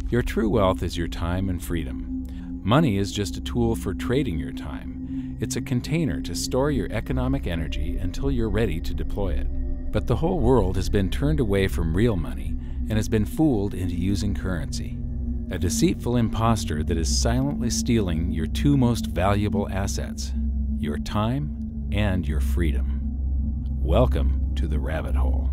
Your true wealth is your time and freedom. Money is just a tool for trading your time. It's a container to store your economic energy until you're ready to deploy it. But the whole world has been turned away from real money and has been fooled into using currency. A deceitful imposter that is silently stealing your two most valuable assets, your time and your freedom. Welcome to the rabbit hole.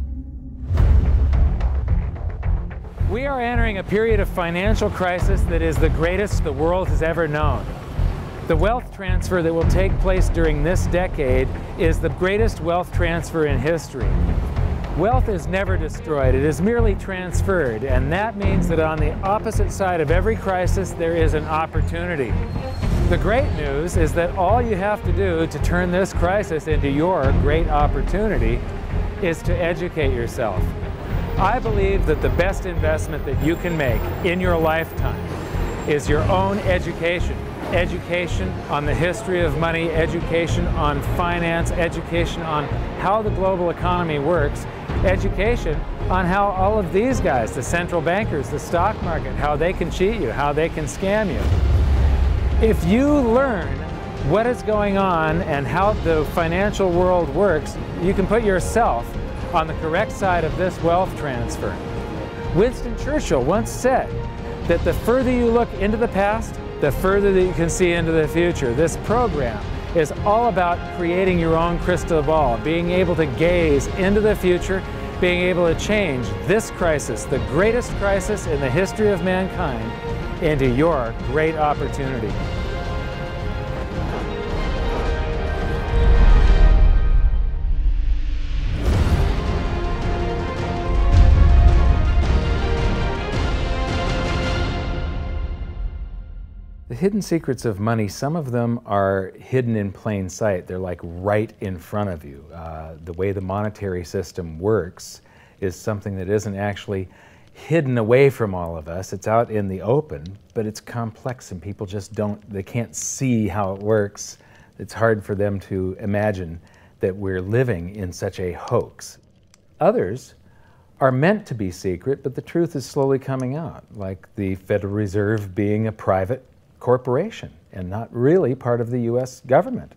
We are entering a period of financial crisis that is the greatest the world has ever known. The wealth transfer that will take place during this decade is the greatest wealth transfer in history. Wealth is never destroyed, it is merely transferred, and that means that on the opposite side of every crisis there is an opportunity. The great news is that all you have to do to turn this crisis into your great opportunity is to educate yourself. I believe that the best investment that you can make in your lifetime is your own education. Education on the history of money, education on finance, education on how the global economy works, education on how all of these guys, the central bankers, the stock market, how they can cheat you, how they can scam you. If you learn what is going on and how the financial world works, you can put yourself on the correct side of this wealth transfer. Winston Churchill once said that the further you look into the past, the further that you can see into the future. This program is all about creating your own crystal ball, being able to gaze into the future, being able to change this crisis, the greatest crisis in the history of mankind, into your great opportunity. The hidden secrets of money, some of them are hidden in plain sight. They're like right in front of you. The way the monetary system works is something that isn't actually hidden away from all of us. It's out in the open, but it's complex and people just they can't see how it works. It's hard for them to imagine that we're living in such a hoax. Others are meant to be secret, but the truth is slowly coming out, like the Federal Reserve being a private corporation and not really part of the U.S. government.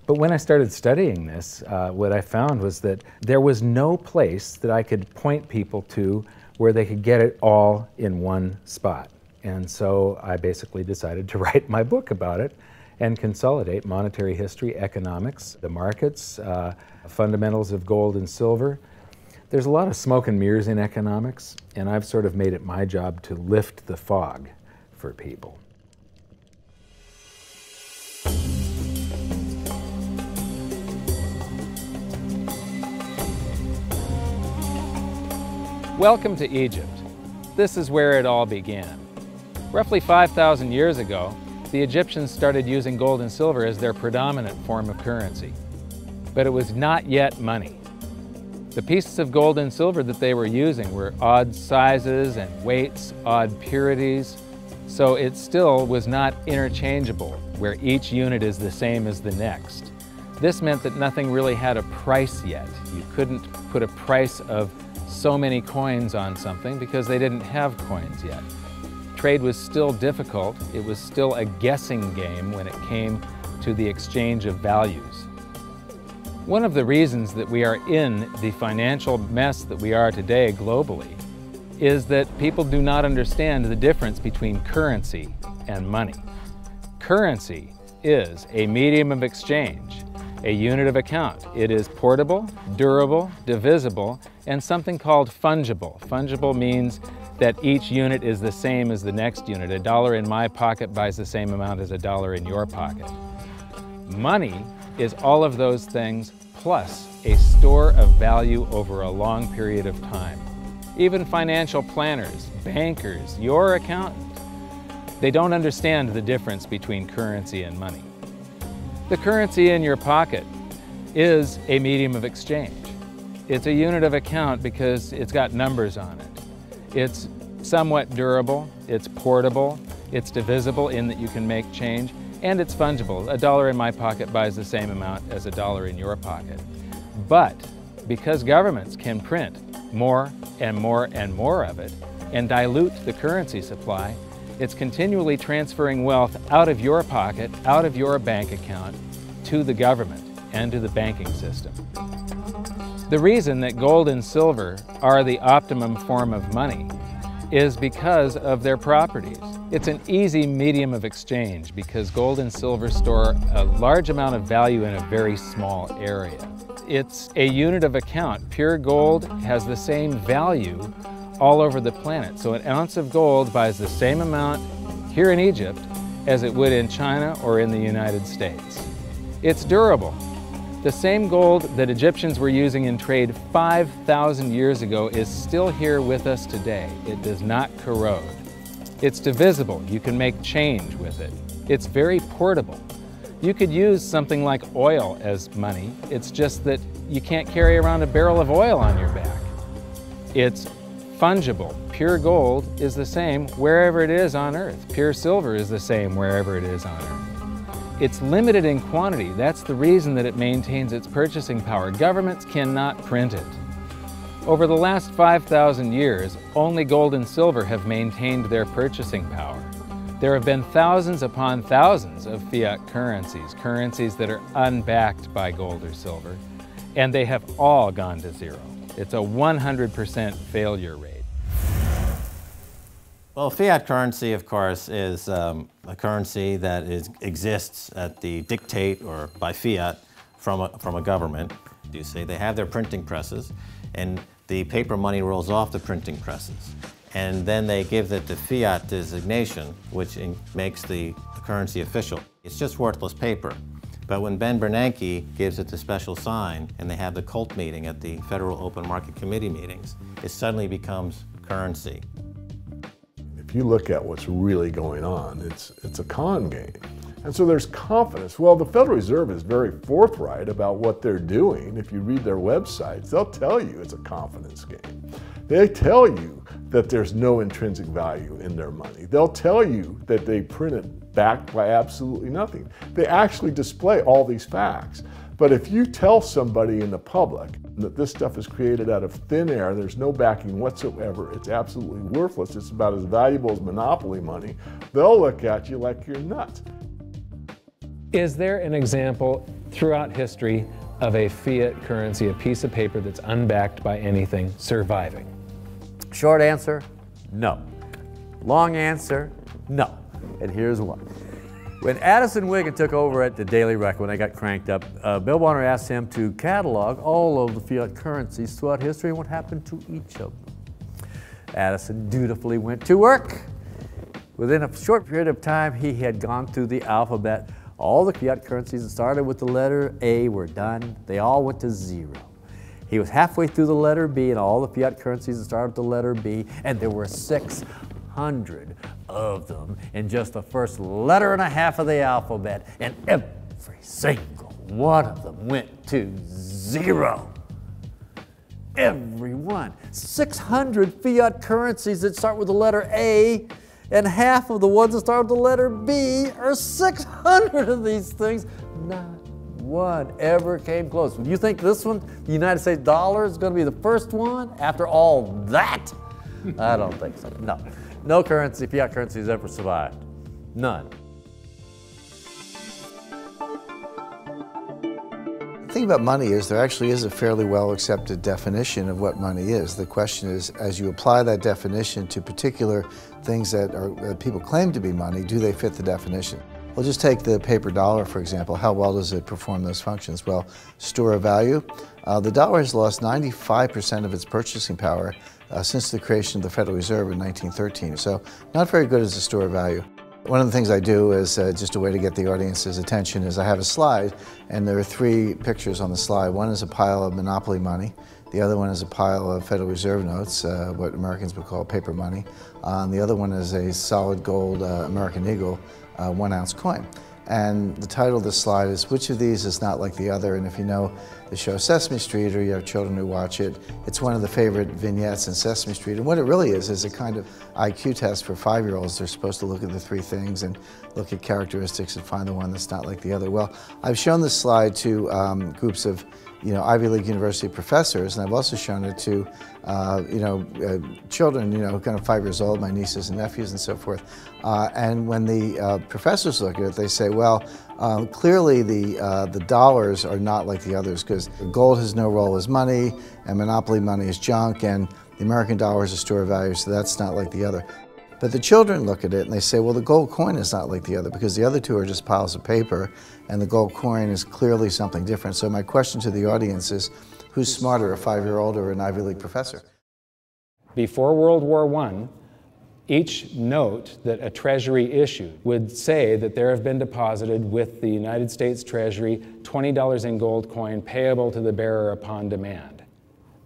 But when I started studying this, what I found was that there was no place that I could point people to where they could get it all in one spot. And so I basically decided to write my book about it and consolidate monetary history, economics, the markets, fundamentals of gold and silver. There's a lot of smoke and mirrors in economics, and I've sort of made it my job to lift the fog for people. Welcome to Egypt. This is where it all began. Roughly 5,000 years ago, the Egyptians started using gold and silver as their predominant form of currency. But it was not yet money. The pieces of gold and silver that they were using were odd sizes and weights, odd purities, so it still was not interchangeable, where each unit is the same as the next. This meant that nothing really had a price yet. You couldn't put a price of so many coins on something because they didn't have coins yet. Trade was still difficult. It was still a guessing game when it came to the exchange of values. One of the reasons that we are in the financial mess that we are today globally is that people do not understand the difference between currency and money. Currency is a medium of exchange, a unit of account. It is portable, durable, divisible, and something called fungible. Fungible means that each unit is the same as the next unit. A dollar in my pocket buys the same amount as a dollar in your pocket. Money is all of those things plus a store of value over a long period of time. Even financial planners, bankers, your accountant, they don't understand the difference between currency and money. The currency in your pocket is a medium of exchange. It's a unit of account because it's got numbers on it. It's somewhat durable, it's portable, it's divisible in that you can make change, and it's fungible. A dollar in my pocket buys the same amount as a dollar in your pocket. But because governments can print more and more and more of it, and dilute the currency supply, it's continually transferring wealth out of your pocket, out of your bank account, to the government and to the banking system. The reason that gold and silver are the optimum form of money is because of their properties. It's an easy medium of exchange because gold and silver store a large amount of value in a very small area. It's a unit of account. Pure gold has the same value all over the planet. So an ounce of gold buys the same amount here in Egypt as it would in China or in the United States. It's durable. The same gold that Egyptians were using in trade 5,000 years ago is still here with us today. It does not corrode. It's divisible. You can make change with it. It's very portable. You could use something like oil as money. It's just that you can't carry around a barrel of oil on your back. It's fungible. Pure gold is the same wherever it is on Earth. Pure silver is the same wherever it is on Earth. It's limited in quantity. That's the reason that it maintains its purchasing power. Governments cannot print it. Over the last 5,000 years, only gold and silver have maintained their purchasing power. There have been thousands upon thousands of fiat currencies, currencies that are unbacked by gold or silver, and they have all gone to zero. It's a 100% failure rate. Well, fiat currency, of course, is a currency that exists at the dictate or by fiat from a government. You say they have their printing presses, and the paper money rolls off the printing presses. And then they give it the fiat designation, which makes the currency official. It's just worthless paper. But when Ben Bernanke gives it the special sign, and they have the cult meeting at the Federal Open Market Committee meetings, it suddenly becomes currency. If you look at what's really going on, it's a con game. And so there's confidence. Well, the Federal Reserve is very forthright about what they're doing. If you read their websites, they'll tell you it's a confidence game. They tell you that there's no intrinsic value in their money. They'll tell you that they print it backed by absolutely nothing. They actually display all these facts. But if you tell somebody in the public that this stuff is created out of thin air, there's no backing whatsoever, it's absolutely worthless, it's about as valuable as monopoly money, they'll look at you like you're nuts. Is there an example throughout history of a fiat currency, a piece of paper that's unbacked by anything, surviving? Short answer, no. Long answer, no. And here's why. When Addison Wiggin took over at the Daily Record, when they got cranked up, Bill Warner asked him to catalog all of the fiat currencies throughout history and what happened to each of them. Addison dutifully went to work. Within a short period of time, he had gone through the alphabet. All the fiat currencies that started with the letter A were done. They all went to zero. He was halfway through the letter B, and all the fiat currencies that started with the letter B, and there were 600 of them in just the first letter and a half of the alphabet, and every single one of them went to zero. Every one. 600 fiat currencies that start with the letter A, and half of the ones that start with the letter B are 600 of these things. Not one ever came close. Do you think this one, the United States dollar, is going to be the first one after all that? I don't think so. No. No currency, fiat currency has ever survived. None. The thing about money is there actually is a fairly well accepted definition of what money is. The question is, as you apply that definition to particular things that people claim to be money, do they fit the definition? Well, just take the paper dollar, for example. How well does it perform those functions? Well, store of value. The dollar has lost 95% of its purchasing power since the creation of the Federal Reserve in 1913. So not very good as a store of value. One of the things I do is just a way to get the audience's attention is I have a slide, and there are 3 pictures on the slide. One is a pile of monopoly money. The other one is a pile of Federal Reserve notes, what Americans would call paper money. The other one is a solid gold American Eagle 1-ounce coin. And the title of the slide is, which of these is not like the other? And if you know the show Sesame Street, or you have children who watch it. It's one of the favorite vignettes in Sesame Street. And what it really is a kind of IQ test for 5-year-olds. They're supposed to look at the 3 things and look at characteristics and find the one that's not like the other. Well, I've shown this slide to groups of Ivy League university professors, and I've also shown it to children, kind of 5 years old, my nieces and nephews and so forth. And when the professors look at it, they say, well, clearly the dollars are not like the others, because gold has no role as money, and monopoly money is junk, and the American dollar is a store of value, so that's not like the other. But the children look at it and they say, well, the gold coin is not like the other, because the other two are just piles of paper, and the gold coin is clearly something different. So my question to the audience is, who's smarter, a 5-year-old or an Ivy League professor? Before World War I, each note that a treasury issued would say that there have been deposited with the United States Treasury $20 in gold coin payable to the bearer upon demand.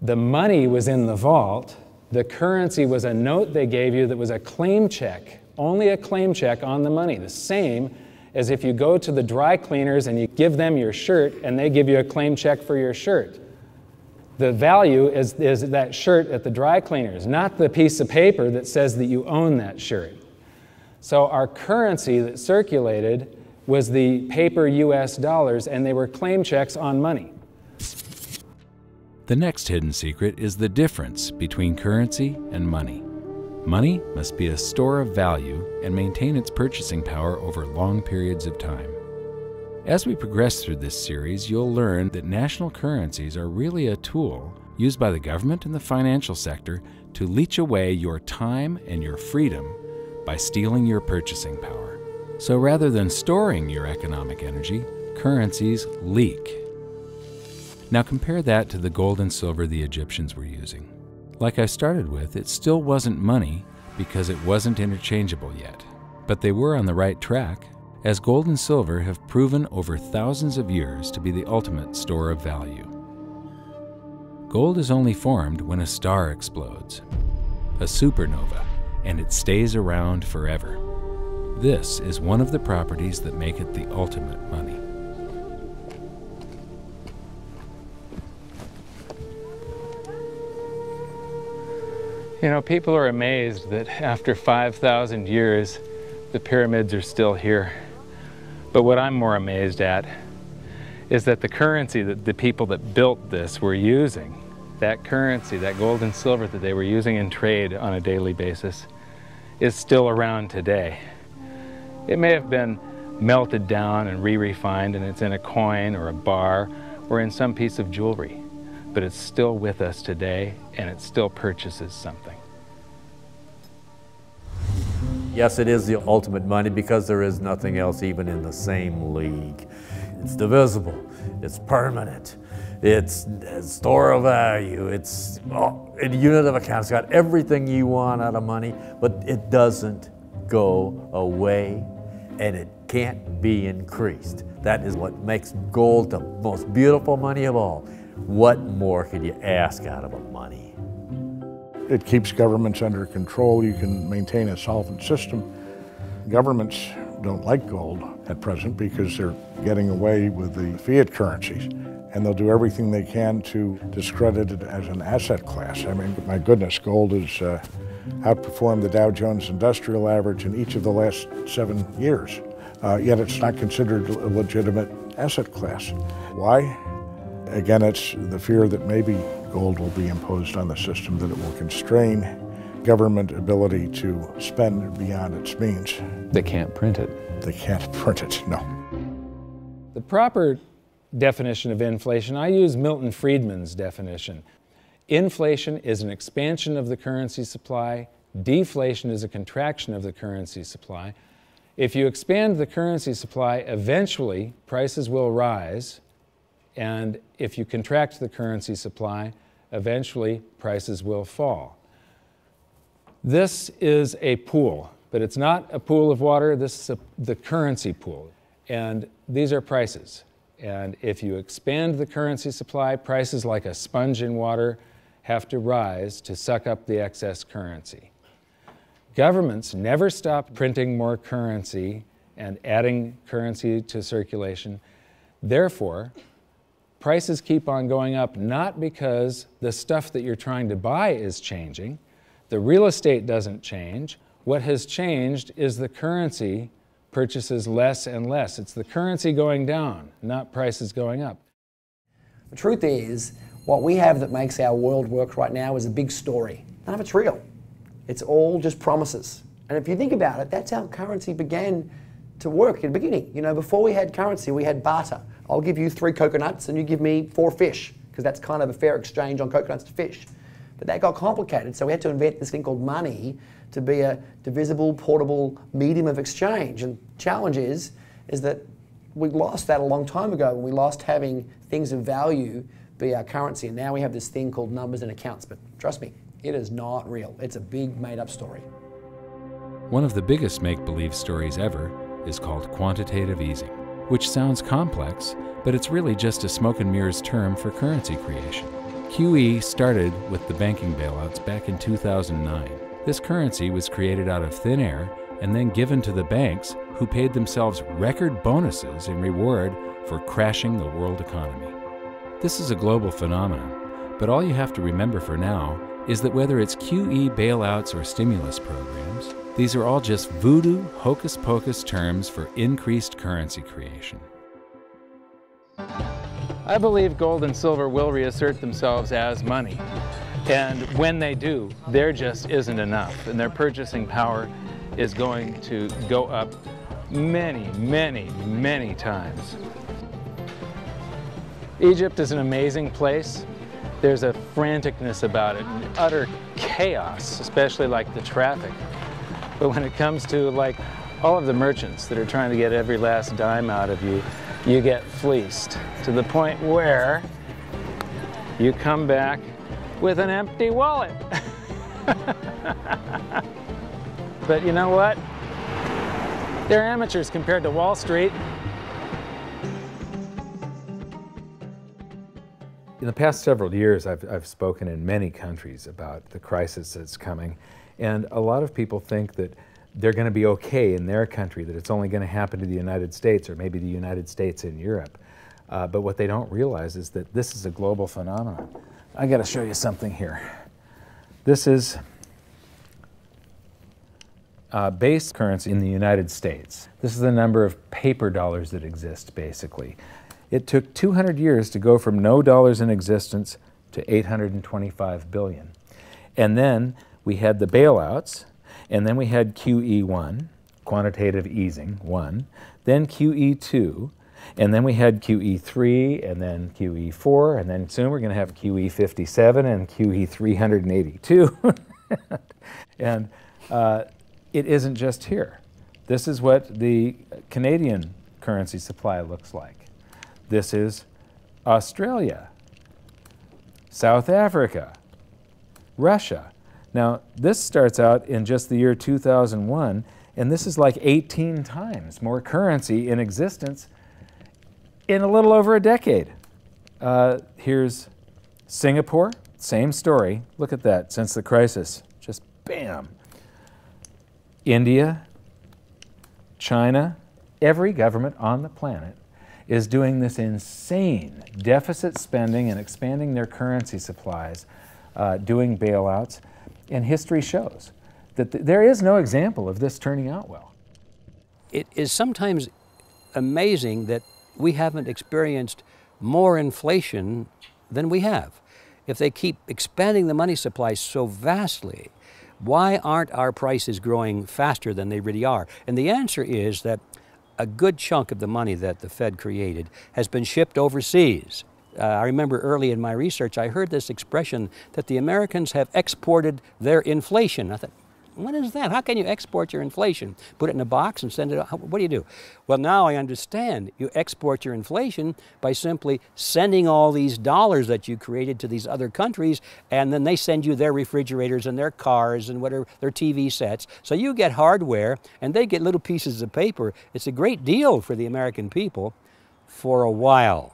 The money was in the vault. The currency was a note they gave you that was a claim check, only a claim check on the money, the same as if you go to the dry cleaners and you give them your shirt and they give you a claim check for your shirt. The value is that shirt at the dry cleaners, not the piece of paper that says that you own that shirt. So our currency that circulated was the paper US dollars, and they were claim checks on money. The next hidden secret is the difference between currency and money. Money must be a store of value and maintain its purchasing power over long periods of time. As we progress through this series, you'll learn that national currencies are really a tool used by the government and the financial sector to leech away your time and your freedom by stealing your purchasing power. So rather than storing your economic energy, currencies leak. Now compare that to the gold and silver the Egyptians were using. Like I started with, it still wasn't money because it wasn't interchangeable yet. But they were on the right track, as gold and silver have proven over thousands of years to be the ultimate store of value. Gold is only formed when a star explodes, a supernova, and it stays around forever. This is one of the properties that make it the ultimate money. People are amazed that after 5,000 years, the pyramids are still here. But what I'm more amazed at is that the currency that the people that built this were using, that currency, that gold and silver that they were using in trade on a daily basis, is still around today. It may have been melted down and re-refined, and it's in a coin or a bar or in some piece of jewelry, but it's still with us today, and it still purchases something. Yes, it is the ultimate money, because there is nothing else even in the same league. It's divisible, it's permanent, it's a store of value, it's a unit of account. It's got everything you want out of money, but it doesn't go away, and it can't be increased. That is what makes gold the most beautiful money of all. What more could you ask out of a money? It keeps governments under control. You can maintain a solvent system. Governments don't like gold at present because they're getting away with the fiat currencies, and they'll do everything they can to discredit it as an asset class. I mean, my goodness, gold has outperformed the Dow Jones Industrial Average in each of the last 7 years, yet it's not considered a legitimate asset class. Why? Again, it's the fear that maybe gold will be imposed on the system, that it will constrain government ability to spend beyond its means. They can't print it. They can't print it, no. The proper definition of inflation, I use Milton Friedman's definition. Inflation is an expansion of the currency supply. Deflation is a contraction of the currency supply. If you expand the currency supply, eventually prices will rise. And if you contract the currency supply, eventually prices will fall. This is a pool, but it's not a pool of water. This is the currency pool. And these are prices. And if you expand the currency supply, prices like a sponge in water have to rise to suck up the excess currency. Governments never stop printing more currency and adding currency to circulation. Therefore, Prices keep on going up not because the stuff that you're trying to buy is changing. The real estate doesn't change. What has changed is the currency purchases less and less. It's the currency going down, not prices going up. The truth is, what we have that makes our world work right now is a big story. None of it's real. It's all just promises. And if you think about it, that's how currency began to work in the beginning. You know, before we had currency, we had barter. I'll give you 3 coconuts and you give me 4 fish, because that's kind of a fair exchange on coconuts to fish. But that got complicated, so we had to invent this thing called money to be a divisible, portable medium of exchange. And the challenge is that we lost that a long time ago, when we lost having things of value be our currency. And now we have this thing called numbers and accounts. But trust me, it is not real. It's a big made-up story. One of the biggest make-believe stories ever is called quantitative easing, which sounds complex, but it's really just a smoke and mirrors term for currency creation. QE started with the banking bailouts back in 2009. This currency was created out of thin air and then given to the banks, who paid themselves record bonuses in reward for crashing the world economy. This is a global phenomenon, but all you have to remember for now is that whether it's QE bailouts or stimulus programs, these are all just voodoo, hocus-pocus terms for increased currency creation. I believe gold and silver will reassert themselves as money. And when they do, there just isn't enough. And their purchasing power is going to go up many, many, many times. Egypt is an amazing place. There's a franticness about it, and utter chaos, especially like the traffic. But when it comes to like all of the merchants that are trying to get every last dime out of you, you get fleeced to the point where you come back with an empty wallet. But you know what? They're amateurs compared to Wall Street. In the past several years, I've spoken in many countries about the crisis that's coming, and a lot of people think that they're going to be okay in their country, that it's only going to happen to the United States or maybe the United States in Europe. But what they don't realize is that this is a global phenomenon. I got to show you something here. This is base currency in the United States. This is the number of paper dollars that exist, basically. It took 200 years to go from no dollars in existence to 825 billion. And then we had the bailouts, and then we had QE1, quantitative easing 1, then QE2, and then we had QE3, and then QE4, and then soon we're going to have QE57 and QE382. And it isn't just here. This is what the Canadian currency supply looks like. This is Australia, South Africa, Russia. Now, this starts out in just the year 2001, and this is like 18 times more currency in existence in a little over a decade. Here's Singapore, same story. Look at that, since the crisis, just bam. India, China, every government on the planet is doing this insane deficit spending and expanding their currency supplies, doing bailouts, and history shows that there is no example of this turning out well. It is sometimes amazing that we haven't experienced more inflation than we have. If they keep expanding the money supply so vastly, why aren't our prices growing faster than they really are? And the answer is that a good chunk of the money that the Fed created has been shipped overseas. I remember early in my research, I heard this expression that the Americans have exported their inflation. I thought, what is that? How can you export your inflation? Put it in a box and send it out? What do you do? Well, now I understand. You export your inflation by simply sending all these dollars that you created to these other countries, and then they send you their refrigerators and their cars and whatever, their TV sets. So you get hardware, and they get little pieces of paper. It's a great deal for the American people for a while.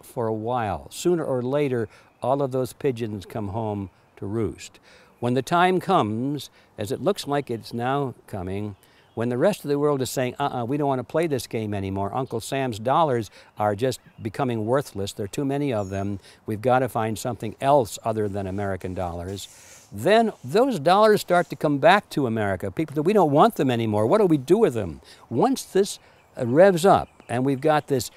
For a while. Sooner or later, all of those pigeons come home to roost. When the time comes, as it looks like it's now coming, When the rest of the world is saying, we don't want to play this game anymore. Uncle Sam's dollars are just becoming worthless. There are too many of them. We've got to find something else other than American dollars. Then those dollars start to come back to America. People say, we don't want them anymore. What do we do with them? Once this revs up and we've got this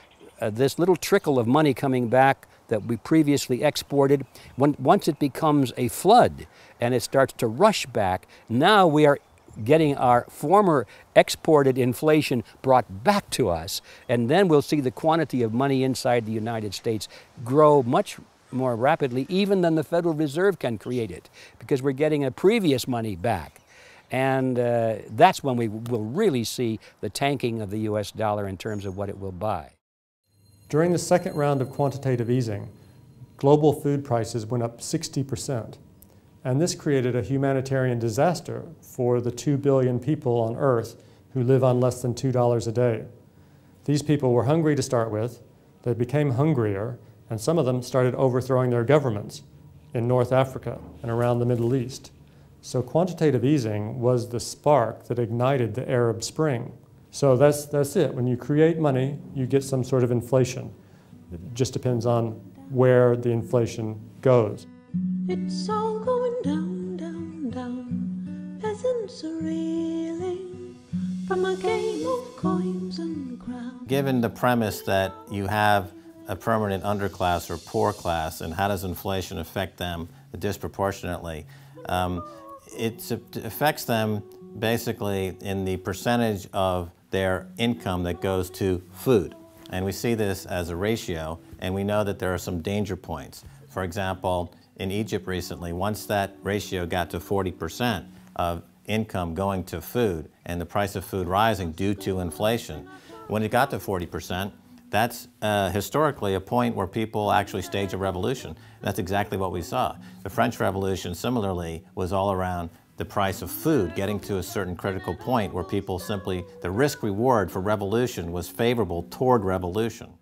little trickle of money coming back that we previously exported, once it becomes a flood and it starts to rush back, now we are getting our former exported inflation brought back to us, and then we'll see the quantity of money inside the United States grow much more rapidly even than the Federal Reserve can create it, because we're getting a previous money back. And that's when we will really see the tanking of the US dollar in terms of what it will buy. During the second round of quantitative easing, global food prices went up 60%. And this created a humanitarian disaster for the 2 billion people on Earth who live on less than $2 a day. These people were hungry to start with, they became hungrier, and some of them started overthrowing their governments in North Africa and around the Middle East. So quantitative easing was the spark that ignited the Arab Spring. So that's it. When you create money, you get some sort of inflation. It just depends on where the inflation goes. It's all going down, down, down. Peasants are reeling from a game of coins and crowns. Given the premise that you have a permanent underclass or poor class, and how does inflation affect them disproportionately, it affects them basically in the percentage of their income that goes to food. And we see this as a ratio, and we know that there are some danger points. For example, in Egypt recently, once that ratio got to 40% of income going to food and the price of food rising due to inflation, when it got to 40%, that's historically a point where people actually stage a revolution. That's exactly what we saw. The French Revolution, similarly, was all around the price of food getting to a certain critical point where people simply, the risk-reward for revolution was favorable toward revolution.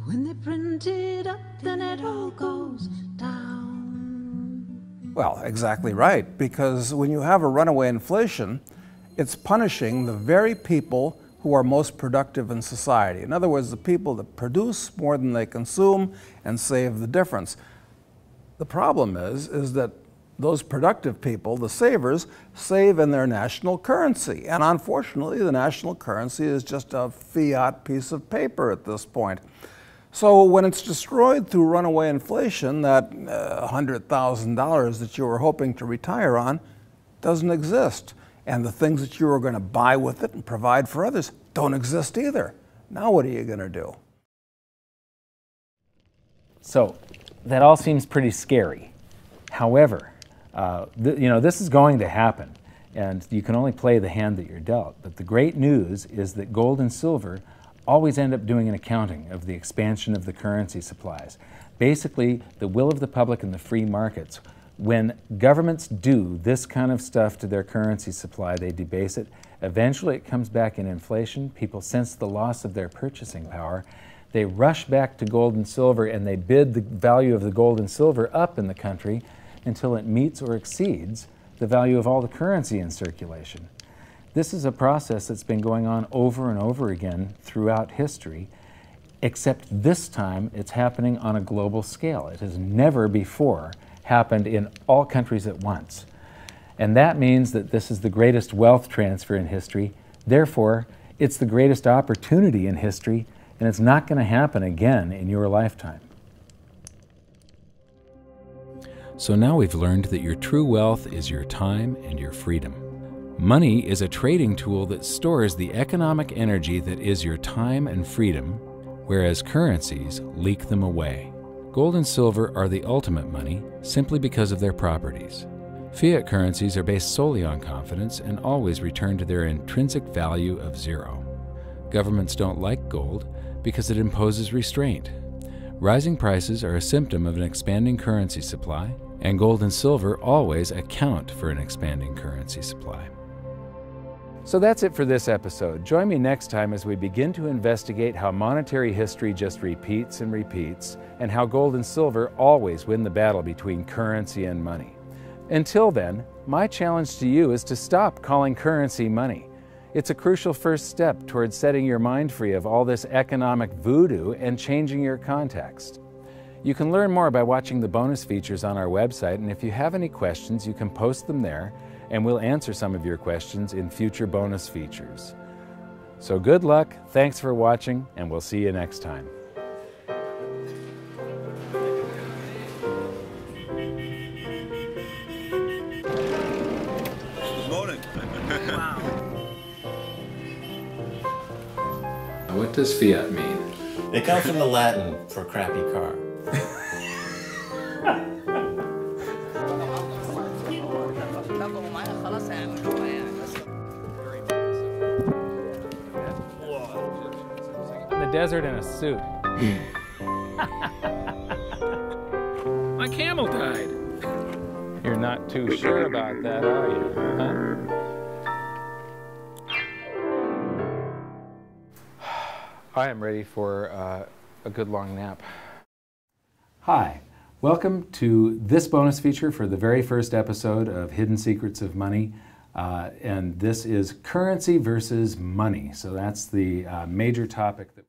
When they print it up, then it all goes down. Well, exactly right, because when you have a runaway inflation, it's punishing the very people who are most productive in society. In other words, the people that produce more than they consume and save the difference. The problem is that those productive people, the savers, save in their national currency. And unfortunately, the national currency is just a fiat piece of paper at this point. So when it's destroyed through runaway inflation, that $100,000 that you were hoping to retire on doesn't exist. And the things that you were going to buy with it and provide for others don't exist either. Now what are you going to do? So that all seems pretty scary. However, this is going to happen, and you can only play the hand that you're dealt. But the great news is that gold and silver always end up doing an accounting of the expansion of the currency supplies. Basically, the will of the public and the free markets. When governments do this kind of stuff to their currency supply, they debase it. Eventually it comes back in inflation. People sense the loss of their purchasing power. They rush back to gold and silver, and they bid the value of the gold and silver up in the country until it meets or exceeds the value of all the currency in circulation. This is a process that's been going on over and over again throughout history, except this time it's happening on a global scale. It has never before happened in all countries at once. And that means that this is the greatest wealth transfer in history. Therefore, it's the greatest opportunity in history, and it's not going to happen again in your lifetime. So now we've learned that your true wealth is your time and your freedom. Money is a trading tool that stores the economic energy that is your time and freedom, whereas currencies leak them away. Gold and silver are the ultimate money simply because of their properties. Fiat currencies are based solely on confidence and always return to their intrinsic value of zero. Governments don't like gold because it imposes restraint. Rising prices are a symptom of an expanding currency supply, and gold and silver always account for an expanding currency supply. So that's it for this episode. Join me next time as we begin to investigate how monetary history just repeats and repeats, and how gold and silver always win the battle between currency and money. Until then, my challenge to you is to stop calling currency money. It's a crucial first step towards setting your mind free of all this economic voodoo and changing your context. You can learn more by watching the bonus features on our website, and if you have any questions, you can post them there, and we'll answer some of your questions in future bonus features. So good luck, thanks for watching, and we'll see you next time. Good morning. Wow. What does fiat mean? It comes from the Latin for crappy car. In the desert in a suit. My camel died. You're not too sure about that, are you? Huh? I am ready for a good long nap. Hi, welcome to this bonus feature for the very first episode of Hidden Secrets of Money. And this is currency versus money. So that's the major topic that